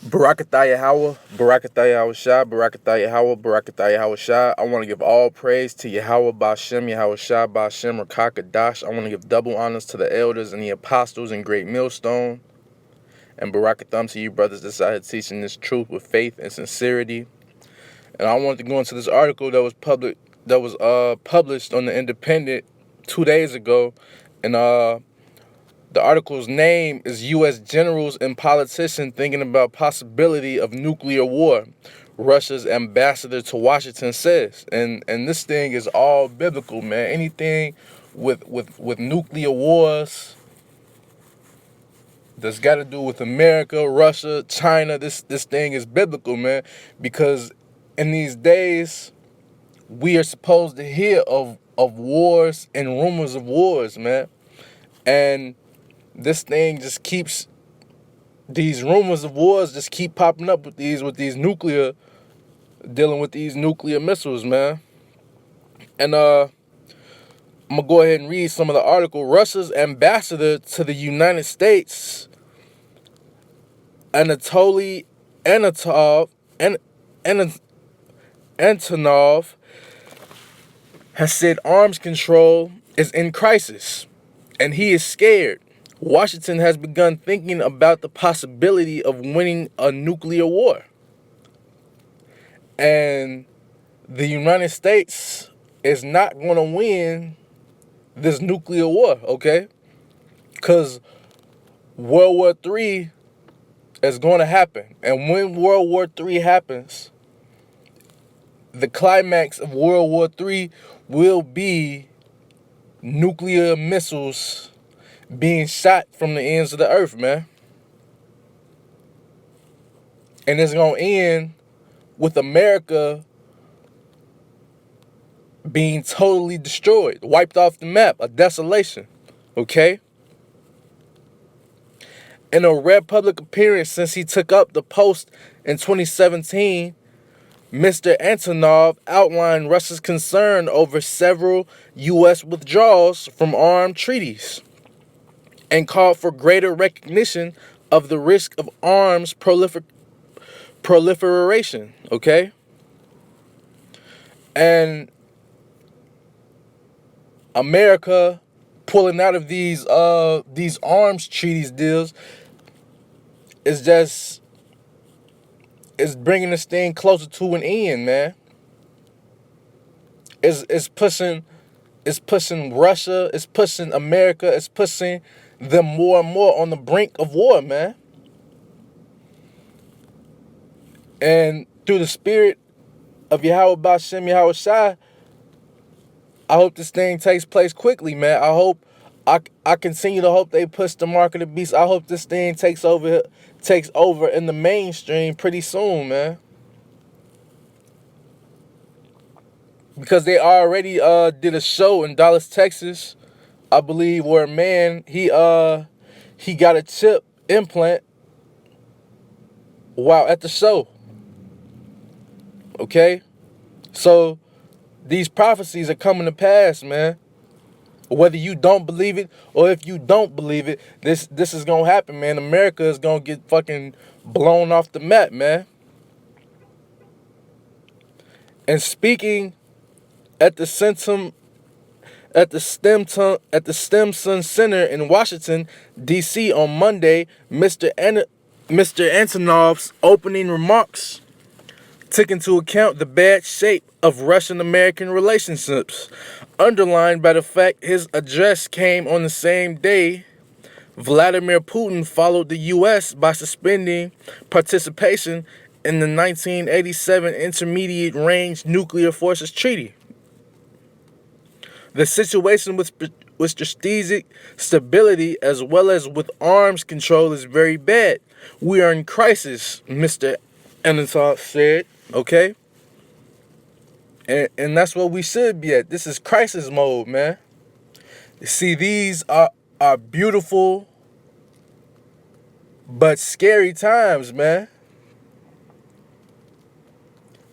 Barakatah Yahweh, Barakatah Yahweh Shah, Barakatah Yahweh, Barakatah Yahweh Shah. I want to give all praise to Yahweh Bashem, Yahweh Shah Bashem, Rakakadash. I want to give double honors to the elders and the apostles in Great Millstone. And Barakatham to you brothers that's out here teaching this truth with faith and sincerity. And I wanted to go into this article that was published on the Independent 2 days ago. And the article's name is U.S. Generals and Politicians Thinking About Possibility of Nuclear War, Russia's ambassador to Washington says. And this thing is all biblical, man. Anything with nuclear wars that's got to do with America, Russia, China, this thing is biblical, man. Because in these days, we are supposed to hear of wars and rumors of wars, man. And this thing just keeps, these rumors of wars just keep popping up with these nuclear, dealing with these nuclear missiles, man. And I'm gonna go ahead and read some of the article. Russia's ambassador to the United States, Anatoly Antonov, has said arms control is in crisis, and he is scared. Washington has begun thinking about the possibility of winning a nuclear war. And the United States is not going to win this nuclear war, okay? Because World War III is going to happen. And when World War III happens, the climax of World War III will be nuclear missiles being shot from the ends of the earth, man. And it's going to end with America being totally destroyed, wiped off the map, a desolation, okay? In a rare public appearance since he took up the post in 2017, Mr. Antonov outlined Russia's concern over several U.S. withdrawals from armed treaties and called for greater recognition of the risk of arms proliferation, okay? And America pulling out of these arms treaties deals is bringing this thing closer to an end, man. It's pushing Russia, it's pushing America, it's pushing them more and more on the brink of war, man. And through the spirit of Yahweh Bashem, Yahweh Shai, I hope this thing takes place quickly, man. I continue to hope they push the mark of the beast. I hope this thing takes over in the mainstream pretty soon, man. Because they already did a show in Dallas, Texas, I believe, where a man, he got a chip implant while at the show. Okay? So these prophecies are coming to pass, man. Whether you don't believe it or if you don't believe it, this is gonna happen, man. America is gonna get fucking blown off the map, man. And speaking at the Stimson Center in Washington, D.C. on Monday, Mr. Antonov's opening remarks took into account the bad shape of Russian-American relationships, underlined by the fact his address came on the same day Vladimir Putin followed the U.S. by suspending participation in the 1987 Intermediate Range Nuclear Forces Treaty. The situation with strategic stability as well as with arms control is very bad. We are in crisis, Mr. Anatol said, okay? And that's what we should be at. This is crisis mode, man. See, these are beautiful but scary times, man.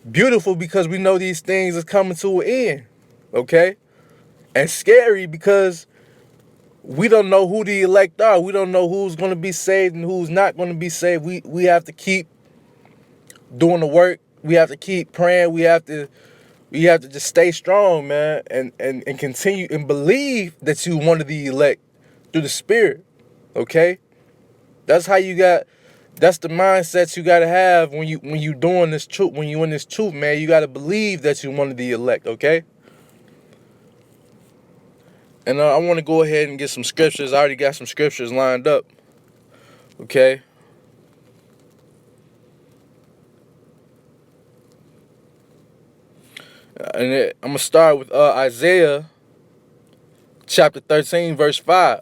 Beautiful because we know these things are coming to an end, okay? And scary because we don't know who the elect are. We don't know who's going to be saved and who's not going to be saved. We have to keep doing the work. We have to keep praying. We have to just stay strong, man, and continue and believe that you one of the elect through the Spirit. Okay? That's how you got. That's the mindset you gotta have when you doing this truth. When you in this truth, man, you gotta believe that you one of the elect. Okay. And I want to go ahead and get some scriptures. I already got some scriptures lined up. Okay. I'm gonna start with Isaiah chapter 13, verse 5.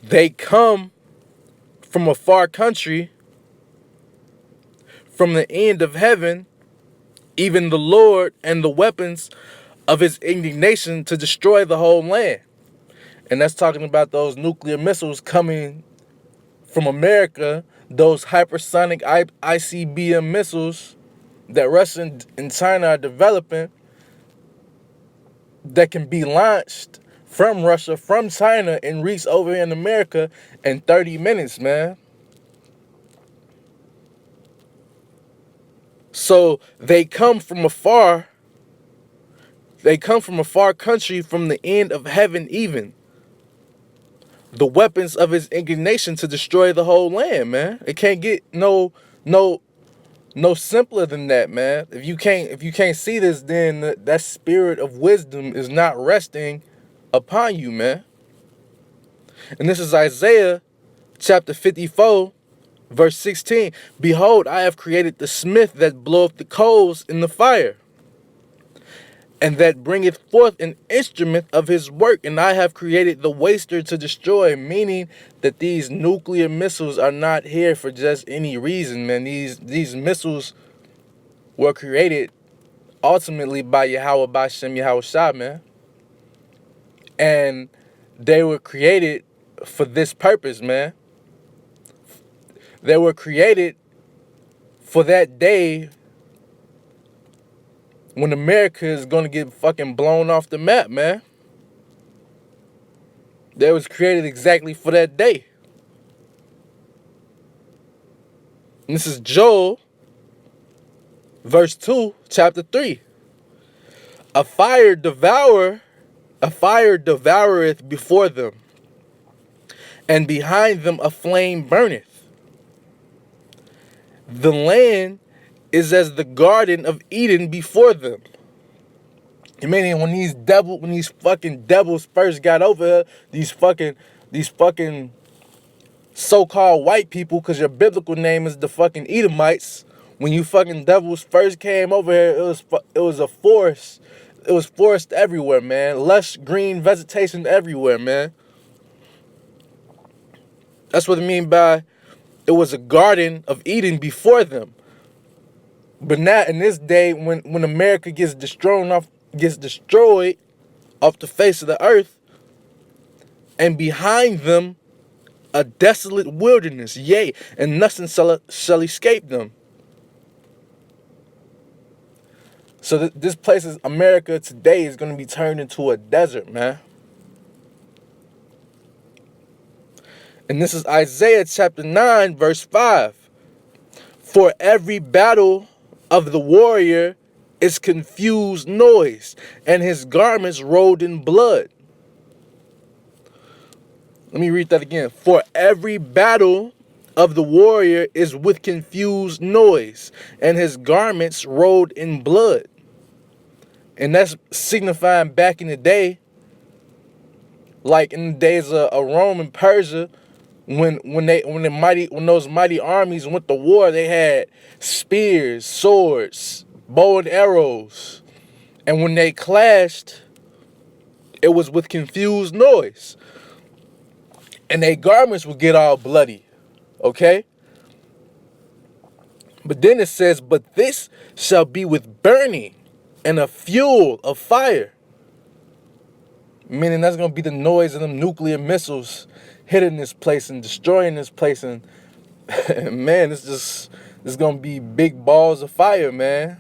They come from a far country, from the end of heaven, even the Lord and the weapons of his indignation to destroy the whole land. And that's talking about those nuclear missiles coming from America, those hypersonic ICBM missiles that Russia and China are developing that can be launched from Russia, from China, and reach over in America in 30 minutes, man. So they come from a far country, from the end of heaven even. The weapons of his indignation to destroy the whole land, man. It can't get no simpler than that, man. If you can't see this, then that spirit of wisdom is not resting upon you, man. And this is Isaiah chapter 54, verse 16. Behold, I have created the smith that bloweth the coals in the fire, and that bringeth forth an instrument of his work, and I have created the waster to destroy, meaning that these nuclear missiles are not here for just any reason, man. These missiles were created ultimately by Yahweh Bashem Yahweh Shah, man. And they were created for this purpose, man. They were created for that day when America is going to get fucking blown off the map, man. They was created exactly for that day. And this is Joel, verse 2, chapter 3. A fire devoureth before them, and behind them a flame burneth. The land is as the garden of Eden before them. Meaning when these fucking devils first got over here, these fucking so-called white people, because your biblical name is the fucking Edomites. When you fucking devils first came over here, it was a forest. It was forest everywhere, man. Lush green vegetation everywhere, man. That's what I mean by it was a garden of Eden before them. But now in this day, when America gets destroyed off the face of the earth, and behind them a desolate wilderness, yea, and nothing shall escape them. So this place is America today is going to be turned into a desert, man. And this is Isaiah chapter 9, verse 5. For every battle of the warrior is confused noise, and his garments rolled in blood. Let me read that again. For every battle of the warrior is with confused noise, and his garments rolled in blood. And that's signifying back in the day, like in the days of Rome and Persia, when those mighty armies went to war, they had spears, swords, bow and arrows. And when they clashed, it was with confused noise. And their garments would get all bloody. Okay? But then it says, but this shall be with burning and a fuel of fire. Meaning that's going to be the noise of them nuclear missiles hitting this place and destroying this place. And man, it's going to be big balls of fire, man.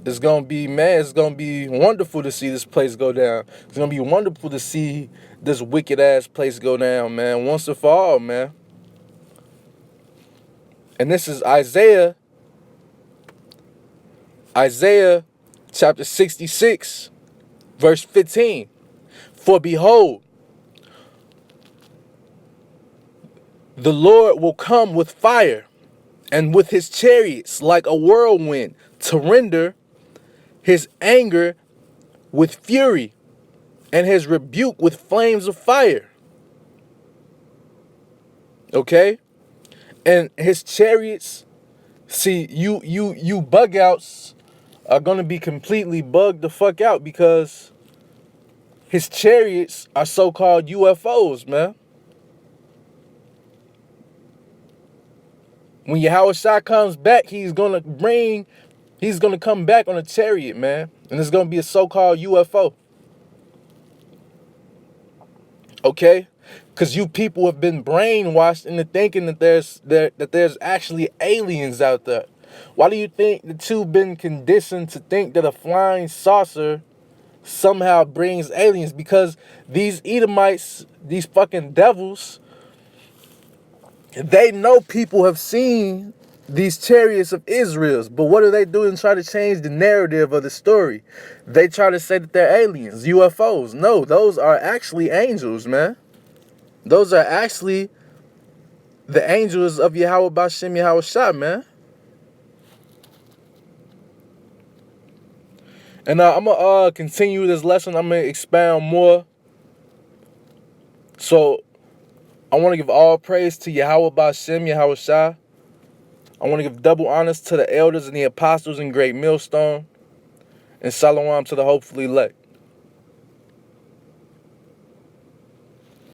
It's going to be wonderful to see this place go down. It's going to be wonderful to see this wicked ass place go down, man. Once and for all, man. And this is Isaiah chapter 66, verse 15. For behold, the Lord will come with fire, and with his chariots like a whirlwind, to render his anger with fury, and his rebuke with flames of fire. Okay? And his chariots, see, you bug outs are gonna be completely bugged the fuck out, because his chariots are so-called UFOs, man. When Yahushua comes back, he's gonna come back on a chariot, man. And it's gonna be a so-called UFO. Okay? Because you people have been brainwashed into thinking that there's actually aliens out there. Why do you think the two been conditioned to think that a flying saucer somehow brings aliens? Because these Edomites, these fucking devils, they know people have seen these chariots of Israel's, but what do they do and try to change the narrative of the story? They try to say that they're aliens, UFOs. No, those are actually angels, man. Those are actually the angels of Yahweh Bashem Yahushua, man. And I'm going to continue this lesson. I'm going to expound more. So, I want to give all praise to Yahweh Bashem Yahushua. I want to give double honors to the elders and the apostles in Great Millstone. And shalom to the hopefully elect.